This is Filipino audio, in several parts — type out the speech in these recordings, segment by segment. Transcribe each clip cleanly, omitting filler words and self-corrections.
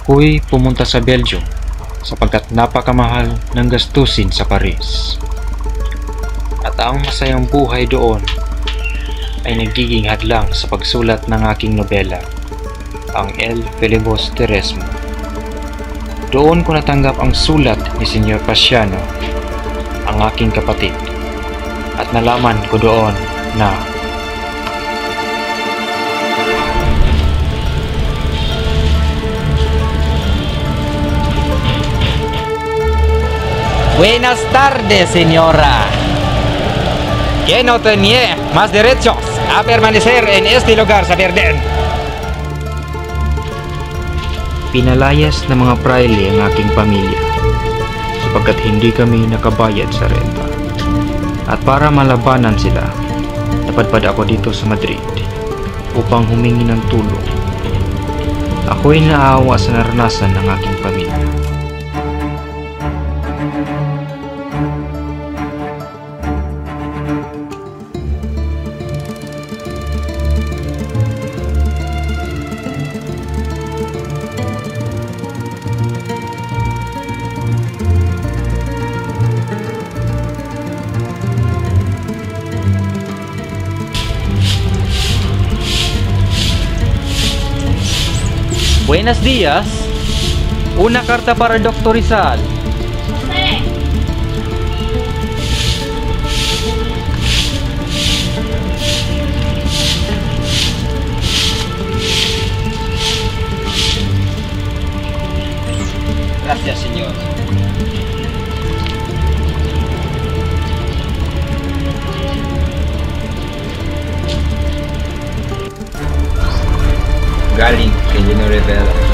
Ako'y pumunta sa Belgium sapagkat napakamahal ng gastusin sa Paris. At ang masayang buhay doon ay nagiging hadlang sa pagsulat ng aking nobela, ang El Felibos Teresmo. Doon ko natanggap ang sulat ni Senyor Pasiano, ang aking kapatid, at nalaman ko doon na Buenas tardes, señora. Que no tenía más derechos a permanecer en este lugar sa Verden. pinalayas ng mga praile ang aking pamilya sapagkat hindi kami nakabayad sa renta. At para malabanan sila, napadpad ako dito sa Madrid upang humingi ng tulong. Ako'y naawa sa naranasan ng aking pamilya. Buenos días. Una carta para Dr. Rizal. Jose. Gracias, señor. Galing kay Gino Rivera.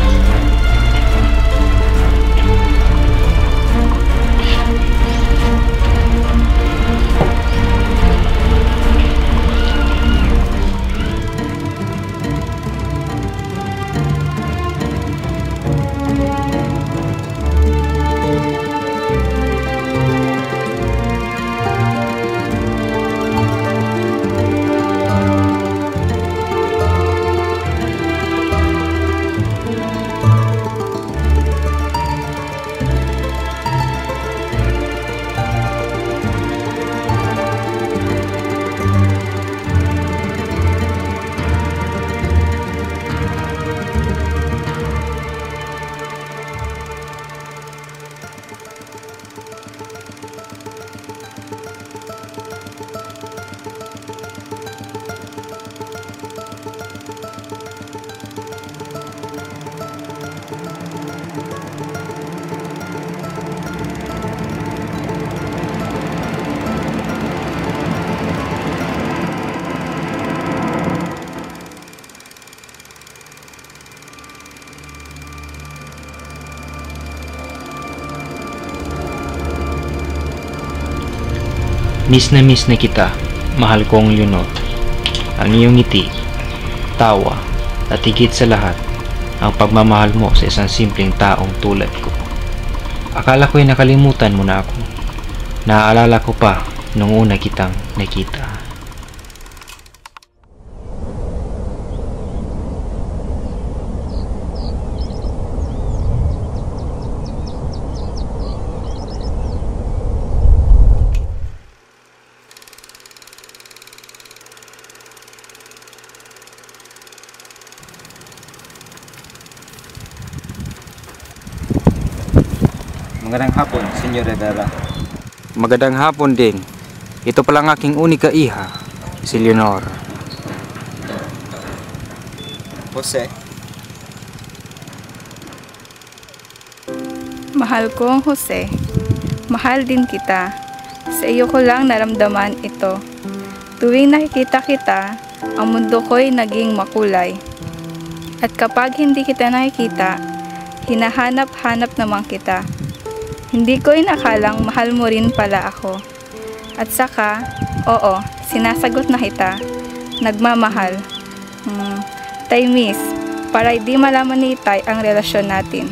Miss na kita, mahal kong Leonor. Ang iyong ngiti, tawa, at higit sa lahat, ang pagmamahal mo sa isang simpleng taong tulad ko. Akala ko'y nakalimutan mo na ako. Naaalala ko pa nung una kitang nakita. Magandang hapon, Senyor Rivera. Magandang hapon din. Ito palang aking unika iha, si Leonor. Jose. Mahal kong Jose, mahal din kita. Sa iyo ko lang naramdaman ito. Tuwing nakikita kita, ang mundo ko'y naging makulay. At kapag hindi kita nakikita, hinahanap-hanap naman kita. Hindi ko inakalang mahal mo rin pala ako. At saka, oo, sinasagot na kita. Nagmamahal. Tay miss, para hindi malaman ni Itay ang relasyon natin.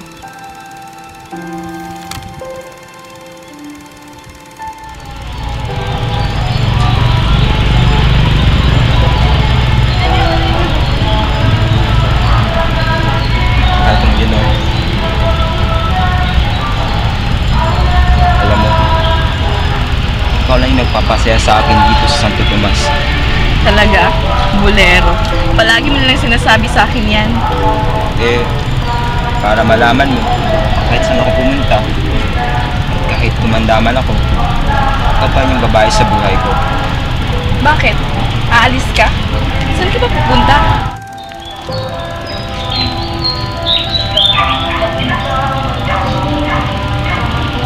Atong Gino. magpapasaya sa akin dito sa Santo Tomas. Talaga? Bulero. Palagi mo lang sinasabi sa akin yan. Eh, para malaman mo, kahit saan ako pumunta, kahit tumandaman ako, ikaw pa yung babae sa buhay ko. Bakit? Aalis ka? Saan ka ba pupunta?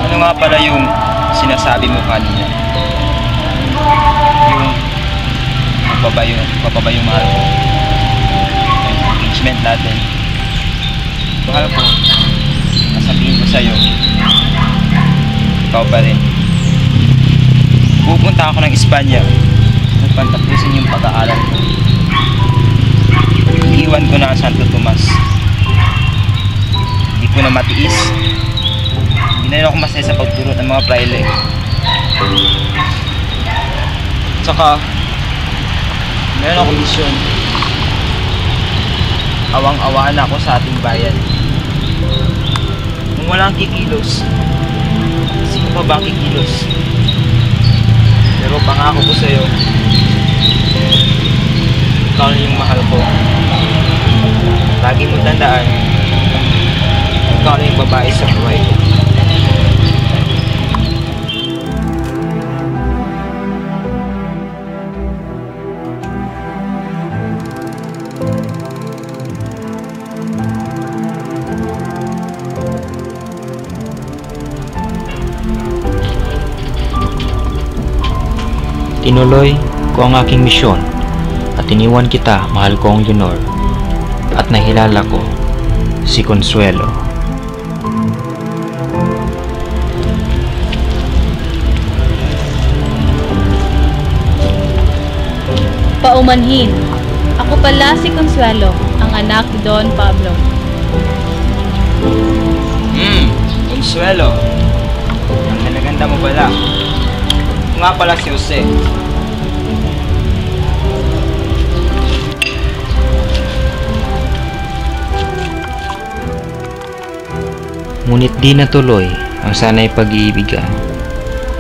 Ano nga pala yung sinasabi mo kanina? Yung papa ba yung mahal ko? Yung engagement natin. Mahal ko, nasabihin ko sa'yo, ikaw pa rin. Pupunta ako ng Espanya upang tapusin yung pag-aaral ko. Iiwan ko na ang Santo Tomas. Hindi ko na matiis. Hindi na rin ako masaya sa pagturo ng mga praile. Tsaka, meron akong misyon. Awang-awaan ako sa ating bayan. Kung walang kikilos, sino pa ba ang kikilos? Pero pangako ko sa'yo, ikaw na yung mahal ko. Lagi mo tandaan, ikaw na yung babae sa buhay ko. Tinuloy ko ang aking misyon at iniwan kita, mahal kong Leonor, at nahilala ko si Consuelo. Paumanhin, ako pala si Consuelo, ang anak ni Don Pablo. Consuelo. Ang ganda mo pala. Ako nga pala si Jose. Ngunit di natuloy ang sanay pag-iibigan,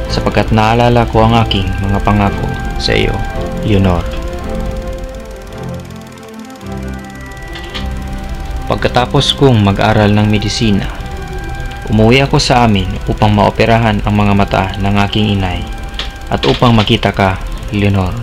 sapagkat naalala ko ang aking mga pangako sa iyo, Leonor. Pagkatapos kong mag-aral ng medisina, umuwi ako sa amin upang maoperahan ang mga mata ng aking inay at upang makita ka, Leonor.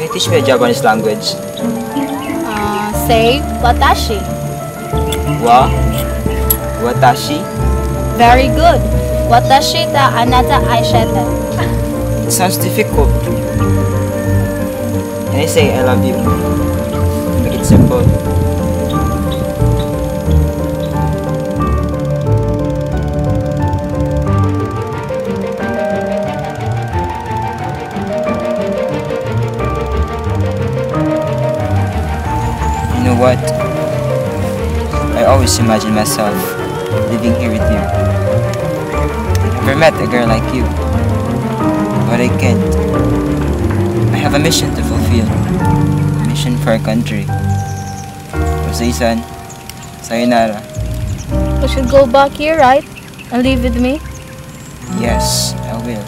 Can you teach me a Japanese language? Say, watashi. Watashi? Very good. Watashi ta anata aishete. It sounds difficult. Can I say I love you? Make it simple. You know what? I always imagine myself living here with you. Never met a girl like you. But I can't. I have a mission to fulfill. A mission for our country. Jose-san, sayonara. We should go back here, right? And live with me? Yes, I will.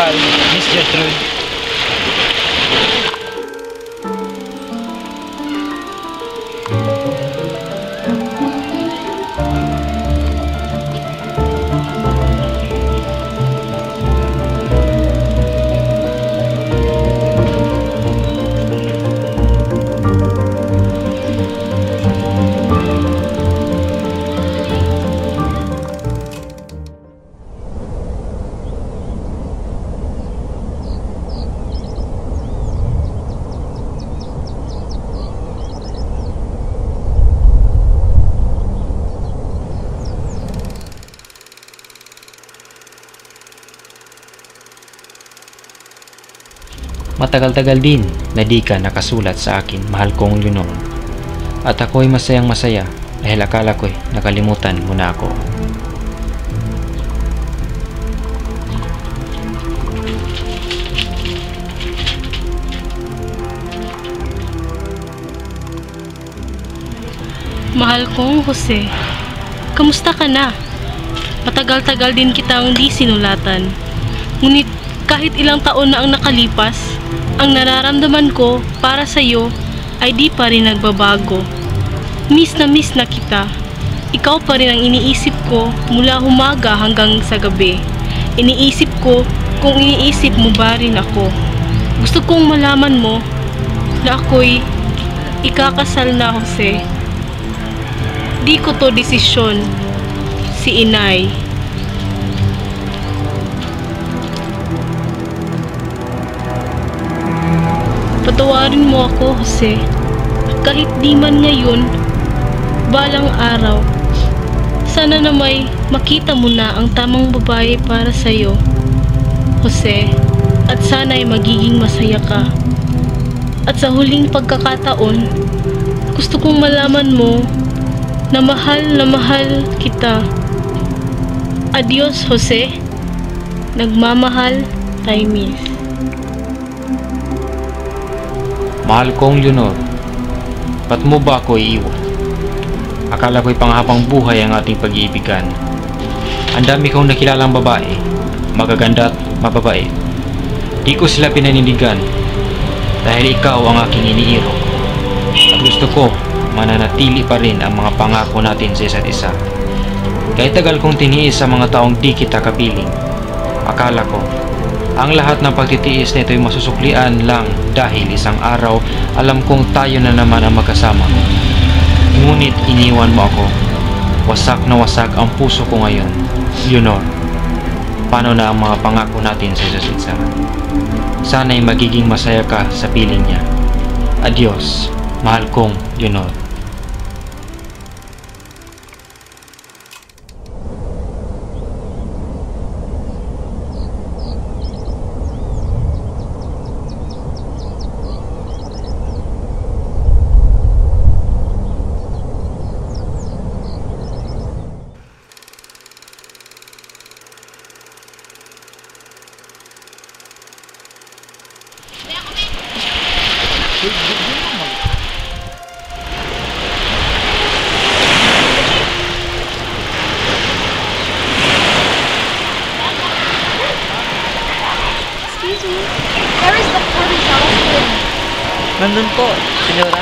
General, Miss Gertrude. Matagal-tagal din na di ka nakasulat sa akin, mahal kong Leonor. At ako'y masayang masaya dahil akala ko'y nakalimutan mo na ako. Mahal kong Jose, kamusta ka na? Matagal-tagal din kitang di sinulatan. Ngunit kahit ilang taon na ang nakalipas, ang nararamdaman ko para sa iyo ay di pa rin nagbabago. Miss na kita. Ikaw pa rin ang iniisip ko mula umaga hanggang sa gabi. Iniisip ko kung iniisip mo ba rin ako. Gusto kong malaman mo na ako'y ikakasal na, Jose. Di ko to desisyon, si inay. Patawarin mo ako, Jose. Kahit di man ngayon, balang araw. Sana na may makita mo na ang tamang babae para sa'yo, Jose. At sana ay magiging masaya ka. At sa huling pagkakataon, gusto kong malaman mo na mahal kita. Adios, Jose. Nagmamahal, Taimis. Mahal kong Leonor, ba't mo ba ako iiwan? Akala ko'y panghabang buhay ang ating pag-iibigan. Ang dami kong nakilalang babae, magaganda at mababait. Di ko sila pinanindigan dahil ikaw ang aking iniiro. At gusto ko mananatili pa rin ang mga pangako natin sa isa't isa. Kahit tagal kong tiniis sa mga taong di kita kapiling, akala ko ang lahat ng pagtitiis nito ay masusuklian lang dahil isang araw alam kong tayo na naman ang magkasama. Ngunit iniwan mo ako. Wasak na wasak ang puso ko ngayon. Leonor, paano na ang mga pangako natin sa isa't isa? Sana'y magiging masaya ka sa piling niya. Adios, mahal kong Leonor. Where is the party house? Nandun po, senyora.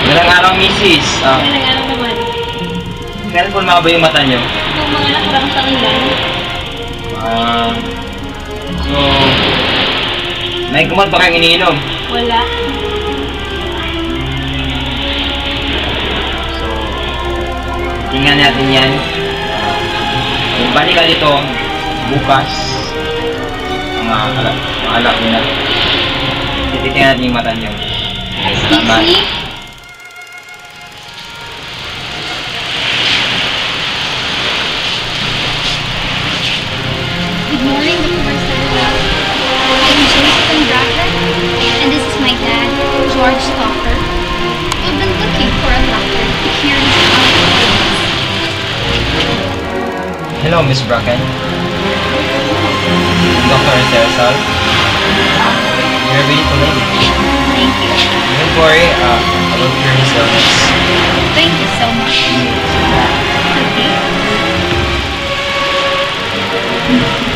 Magandang araw, Mrs. Ano naman? Kailan po lumaba yung mata niyo? Kung mga nakarang taon lang. So, may kumot ba kayong iniinom? Wala. So, tingnan natin yan. Kung balik ka dito, bukas, mga alak nyo na. Titignan natin yung mata niyo. Salamat. Excuse me? Good morning, Dr. Marcelo. I'm Jason Bracken, and this is my dad, George Stalker. We've been looking for a doctor to cure his illness. Hello, Miss Bracken. Dr. Cesar. You're a beautiful lady. Thank you. Don't worry, I will cure his illness. Thank you so much. Okay.